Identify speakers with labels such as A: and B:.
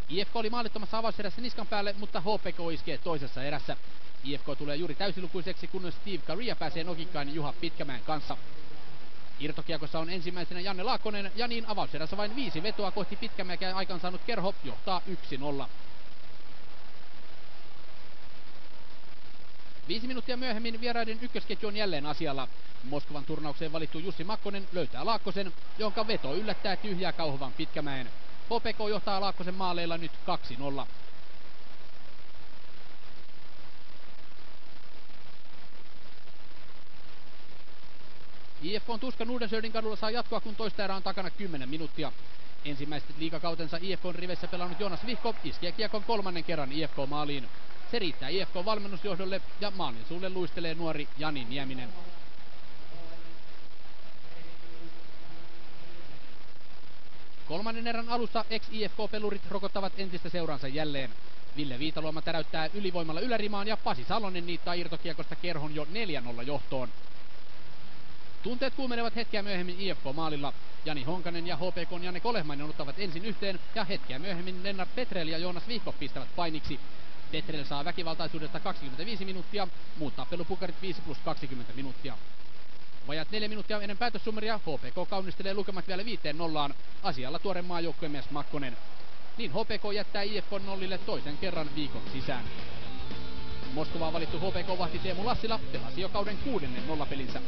A: IFK oli maalittomassa avauserässä niskan päälle, mutta HPK iskee toisessa erässä. IFK tulee juuri täysilukuiseksi, kun Steve Caria pääsee nokikkaan Juha Pitkämäen kanssa. Irtokiekossa on ensimmäisenä Janne Laakkonen, ja niin avauserässä vain 5 vetoa kohti Pitkämäkeä aikansaanut Kerho johtaa 1-0. 5 minuuttia myöhemmin vieraiden ykkösketju on jälleen asialla. Moskovan turnaukseen valittu Jussi Makkonen löytää Laakkosen, jonka veto yllättää tyhjää kauhovan Pitkämäen. HPK johtaa Laakkosen maaleilla nyt 2-0. IFK on tuska Nordenskiöldin kadulla saa jatkoa, kun toista erää on takana 10 minuuttia. Ensimmäiset liigakautensa IFK:n riveissä pelannut Joonas Vihko iskee kiekon 3. kerran IFK-maaliin. Se riittää IFK-valmennusjohdolle ja maalin suulle luistelee nuori Jani Nieminen. Kolmannen erän alussa ex-IFK-pelurit rokottavat entistä seuransa jälleen. Ville Viitaluoma täräyttää ylivoimalla ylärimaan ja Pasi Salonen niittaa irtokiekosta Kerhon jo 4-0 johtoon. Tunteet kuumenevat hetkeä myöhemmin IFK-maalilla. Jani Honkanen ja HPK:n Janne Kolehmainen ottavat ensin yhteen ja hetkeä myöhemmin Lennart Petrel ja Joonas Vihko pistävät painiksi. Petrel saa väkivaltaisuudesta 25 minuuttia, muut tappelupukarit 5+20 minuuttia. Vajat 4 minuuttia ennen päätössummeria HPK kaunistelee lukemat vielä 5-0. Asialla tuore maajoukkuemies Makkonen. Niin HPK jättää IFK nollille toisen kerran viikon sisään. Moskovaan valittu HPK-vahti Teemu Lassila pelasi jo kauden 6. nollapelinsä.